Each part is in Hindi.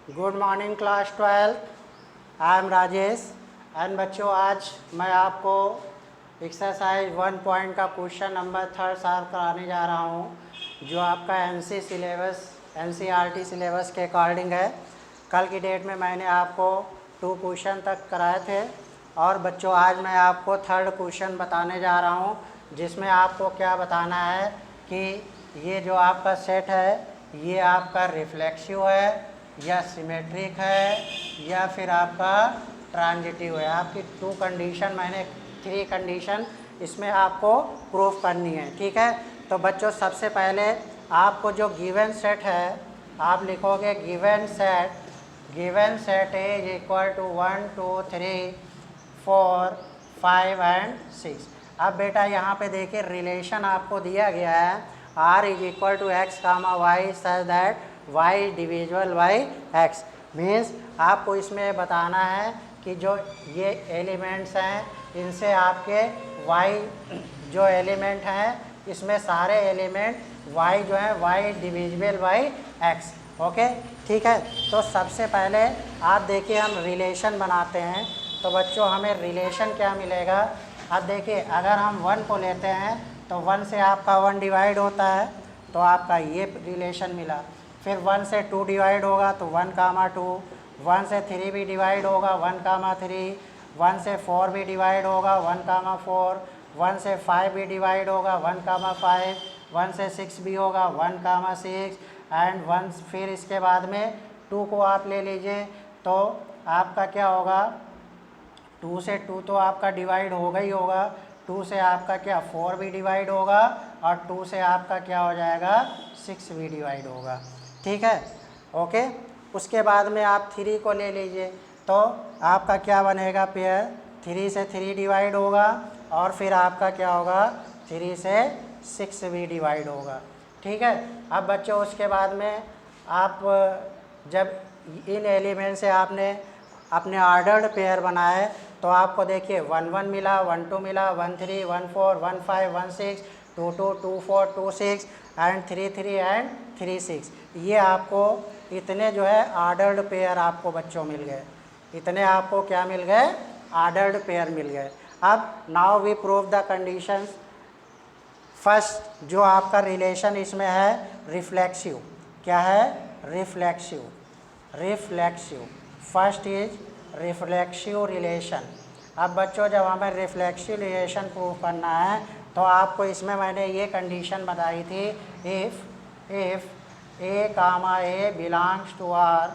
Good morning class 12। I am Rajesh and बच्चों, आज मैं आपको एक्सरसाइज 1 पॉइंट का क्वेश्चन नंबर 3 सॉल्व कराने जा रहा हूँ, जो आपका एनसीईआरटी सिलेबस के अकॉर्डिंग है। कल की डेट में मैंने आपको 2 क्वेश्चन तक कराए थे और बच्चों आज मैं आपको 3rd क्वेश्चन बताने जा रहा हूँ, जिसमें आपको क्या बताना है कि ये जो आपका सेट है ये आपका रिफ्लेक्सिव है या सिमेट्रिक है या फिर आपका ट्रांजिटिव है। आपकी 2 कंडीशन, मैंने 3 कंडीशन इसमें आपको प्रूफ करनी है, ठीक है। तो बच्चों सबसे पहले आपको जो गिवन सेट है आप लिखोगे given set is equal to 1 2 3 4 5 and 6। अब बेटा यहाँ पे देखिए रिलेशन आपको दिया गया है r is equal to x comma y such that y divisible by x। Means आपको इसमें बताना है कि जो ये एलिमेंट्स हैं इनसे आपके y जो एलिमेंट हैं इसमें सारे एलिमेंट y जो है y divisible by x। Okay, ठीक है। तो सबसे पहले आप देखिए हम रिलेशन बनाते हैं, तो बच्चों हमें रिलेशन क्या मिलेगा। अब देखिए अगर हम 1 को लेते हैं तो 1 से आपका 1 डिवाइड होता है तो आपका ये रिलेशन मिला। फिर 1 से 2 डिवाइड होगा तो 1 कामा 2, 1 से 3 भी डिवाइड होगा 1 कामा 3, 1 से 4 भी डिवाइड होगा 1 कामा 4, 1 से 5 भी डिवाइड होगा 1 कामा 5, 1 से 6 भी होगा 1 कामा 6 एंड 1। फिर इसके बाद में 2 को आप ले लीजिए तो आपका क्या होगा, 2 से 2 तो आपका डिवाइड होगा ही होगा, 2 से आपका क्या 4 भी डिवाइड होगा और 2 से आपका क्या हो जाएगा 6 भी डिवाइड होगा, ठीक है। ओके, उसके बाद में आप 3 को ले लीजिए तो आपका क्या बनेगा पेयर, 3 से 3 डिवाइड होगा और फिर आपका क्या होगा 3 से 6 भी डिवाइड होगा, ठीक है। अब बच्चों उसके बाद में आप जब इन एलिमेंट से आपने अपने ऑर्डर्ड पेयर बनाए तो आपको देखिए 1 1 मिला, 1 2 मिला, 1 3 1 4 1 5 1 6 2 2 2 4 2 6 एंड 3 3 एंड 3 6। ये आपको इतने जो है ऑर्डर्ड पेयर आपको बच्चों मिल गए, इतने आपको क्या मिल गए, ऑर्डर्ड पेयर मिल गए। अब now we prove the conditions. First जो आपका रिलेशन इसमें है रिफ्लेक्सिव, क्या है reflexive, first is reflexive relation. अब बच्चों जब हमें रिफ्लेक्सिव रिलेशन प्रूव करना है तो आपको इसमें मैंने ये कंडीशन बताई थी, if a comma a belongs to R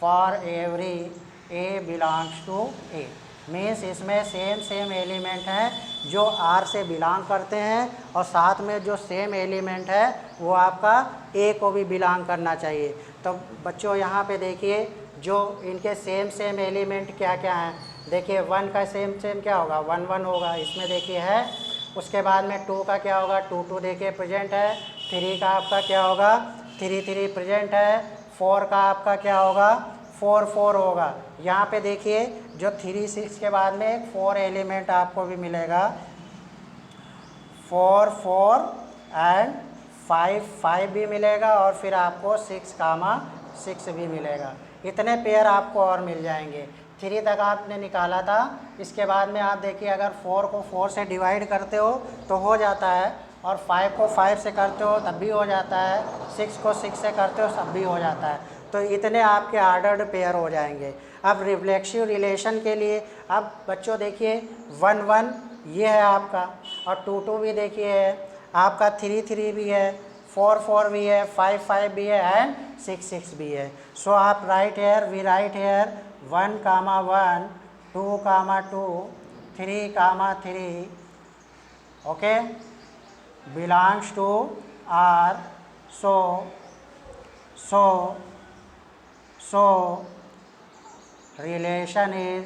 for every a belongs to a. Means इसमें सेम एलिमेंट हैं जो आर से बिलोंग करते हैं और साथ में जो सेम एलिमेंट है वो आपका ए को भी बिलोंग करना चाहिए। तो बच्चों यहाँ पे देखिए जो इनके सेम एलिमेंट क्या क्या हैं, देखिए 1 का सेम क्या होगा 1 1 होगा, इसमें देखिए है। उसके बाद में 2 का क्या होगा 2 2 देखिए प्रेजेंट है, 3 का आपका क्या होगा 3 3 प्रेजेंट है, 4 का आपका क्या होगा 4 4 होगा। यहाँ पे देखिए जो 3 6 के बाद में एक 4 एलिमेंट आपको भी मिलेगा, 4 4 एंड 5 5 भी मिलेगा और फिर आपको 6 कामा 6 भी मिलेगा। इतने पेयर आपको और मिल जाएंगे। 3 तक आपने निकाला था, इसके बाद में आप देखिए अगर 4 को 4 से डिवाइड करते हो तो हो जाता है और 5 को 5 से करते हो तब भी हो जाता है, 6 को 6 से करते हो तब भी हो जाता है। तो इतने आपके ऑर्डर्ड पेयर हो जाएंगे। अब रिफ्लेक्सिव रिलेशन के लिए अब बच्चों देखिए 1 1 ये है आपका और 2 2 भी देखिए है आपका, 3 3 भी है, 4 4 भी है, 5 5 भी है एंड 6 6 भी है। सो आप we write here 1 comma 1 2 comma 2 3 comma 3 okay belongs to R. So relation is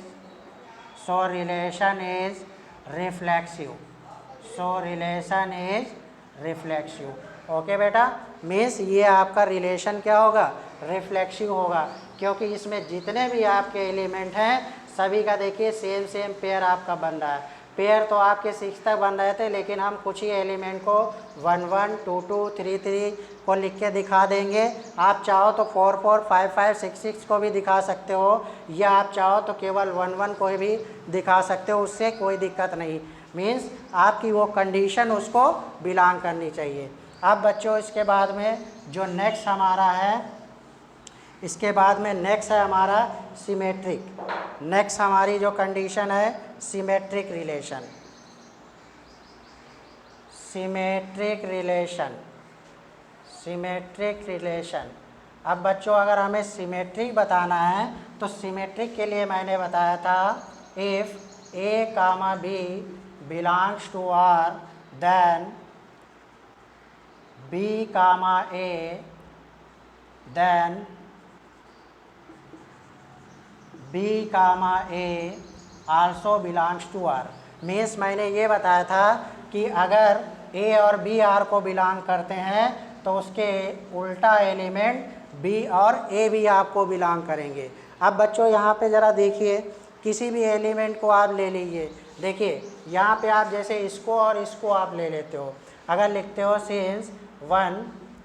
reflexive. Okay बेटा, मीन्स ये आपका रिलेशन क्या होगा रिफ्लेक्सिव होगा, क्योंकि इसमें जितने भी आपके एलिमेंट हैं सभी का देखिए सेम पेयर आपका बन रहा है। पेयर तो आपके 6 तक बन रहे थे, लेकिन हम कुछ ही एलिमेंट को 1 1 2 2 3 3 को लिख के दिखा देंगे। आप चाहो तो 4 4 5 5 6 6 को भी दिखा सकते हो, या आप चाहो तो केवल 1 1 को भी दिखा सकते हो, उससे कोई दिक्कत नहीं। मीन्स आपकी वो कंडीशन उसको बिलोंग करनी चाहिए। अब बच्चों इसके बाद में जो नेक्स्ट हमारा है, इसके बाद में नेक्स्ट है हमारा सिमेट्रिक। नेक्स्ट हमारी जो कंडीशन है symmetric relation. Symmetric relation, symmetric relation. अब बच्चों अगर हमें सिमेट्रिक बताना है तो सिमेट्रिक के लिए मैंने बताया था if a comma b belongs to R then b comma a then b comma a also belongs to R. Means मैंने ये बताया था कि अगर ए और बी आर को बिलोंग करते हैं तो उसके उल्टा एलिमेंट बी और ए भी आपको बिलोंग करेंगे। अब बच्चों यहाँ पे ज़रा देखिए, किसी भी एलिमेंट को आप ले लीजिए। देखिए यहाँ पे आप जैसे इसको और इसको आप ले लेते हो, अगर लिखते हो since 1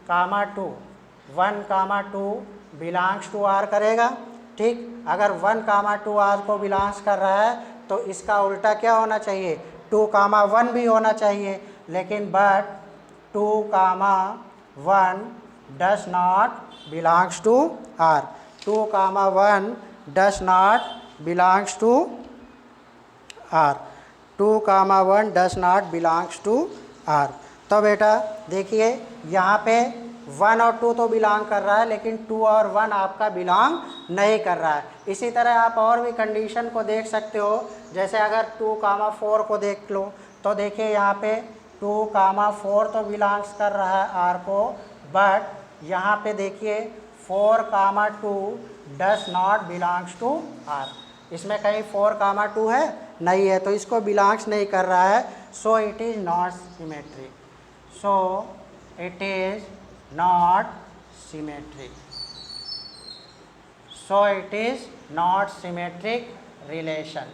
comma 2, 1 comma 2 belongs to R करेगा, ठीक। अगर 1 कामा 2 आर को बिलोंग्स कर रहा है तो इसका उल्टा क्या होना चाहिए, 2 कामा 1 भी होना चाहिए। लेकिन but 2 comma 1 does not belongs to R, 2 comma 1 does not belongs to R, 2 comma 1 does not belongs to R. तो बेटा देखिए यहाँ पे 1 और 2 तो बिलोंग कर रहा है, लेकिन 2 और 1 आपका बिलोंग नहीं कर रहा है। इसी तरह आप और भी कंडीशन को देख सकते हो, जैसे अगर 2 कामा 4 को देख लो तो देखिए यहाँ पे 2 कामा 4 तो बिलोंग्स कर रहा है आर को, बट यहाँ पे देखिए 4 comma 2 does not belongs to R. इसमें कहीं 4 कामा 2 है नहीं है, तो इसको बिलोंग्स नहीं कर रहा है। So it is not symmetric, so it is not symmetric, so it is not symmetric relation.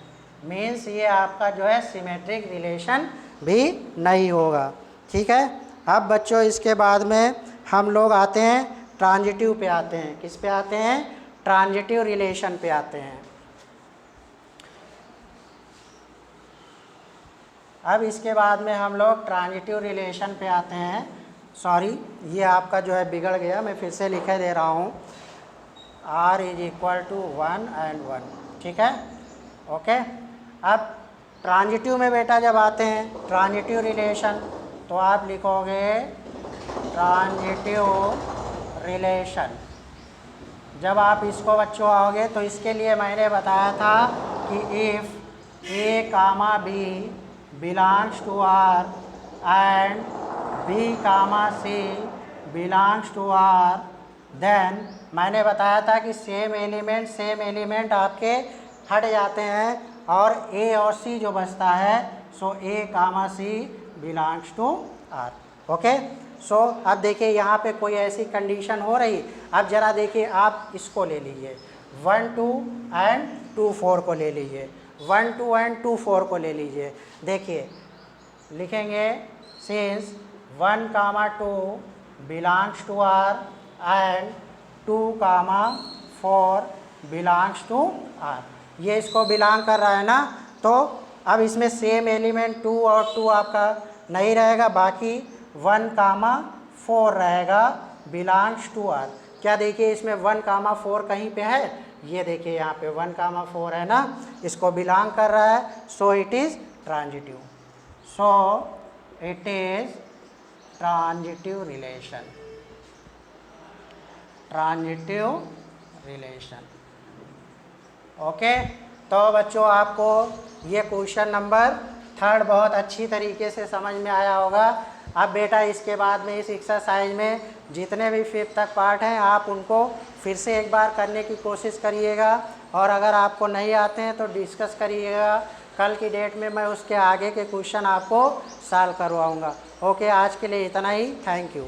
Means ये आपका जो है सिमेट्रिक रिलेशन भी नहीं होगा, ठीक है। अब बच्चों इसके बाद में हम लोग आते हैं ट्रांजिटिव पे आते हैं। किस पे आते हैं, ट्रांजिटिव रिलेशन पे आते हैं। अब इसके बाद में हम लोग ट्रांजिटिव रिलेशन पे आते हैं। सॉरी, ये आपका जो है बिगड़ गया, मैं फिर से लिखे दे रहा हूँ, r is equal to 1 and 1, ठीक है, ओके। अब ट्रांजिटिव में बेटा जब आते हैं ट्रांजिटिव रिलेशन, तो आप लिखोगे ट्रांजिटिव रिलेशन। जब आप इसको बच्चों आओगे तो इसके लिए मैंने बताया था कि if a comma b belongs to R and b comma c belongs to R, then मैंने बताया था कि सेम एलिमेंट आपके हट जाते हैं और ए और सी जो बचता है, सो ए कामा c belongs to are, okay. सो अब देखिए यहाँ पे कोई ऐसी कंडीशन हो रही। अब ज़रा देखिए आप इसको ले लीजिए, 1 2 and 2 4 को ले लीजिए, 1 2 and 2 4 को ले लीजिए। देखिए लिखेंगे since 1 comma 2 belongs to R and 2 comma 4 belongs to R. ये इसको बिलोंग कर रहा है ना, तो अब इसमें सेम एलिमेंट 2 और 2 आपका नहीं रहेगा, बाकी 1 कामा 4 रहेगा बिलोंग्स टू आर। क्या देखिए इसमें 1 कामा 4 कहीं पे है, ये देखिए यहाँ पे 1 कामा 4 है ना, इसको बिलोंग कर रहा है। So it is transitive, so it is transitive relation, transitive relation, okay. तो बच्चों आपको ये क्वेश्चन नंबर 3 बहुत अच्छी तरीके से समझ में आया होगा। अब बेटा इसके बाद में इस एक्सरसाइज में जितने भी 5th तक पार्ट हैं आप उनको फिर से एक बार करने की कोशिश करिएगा, और अगर आपको नहीं आते हैं तो डिस्कस करिएगा। कल की डेट में मैं उसके आगे के क्वेश्चन आपको सॉल्व करवाऊंगा। ओके, आज के लिए इतना ही, थैंक यू।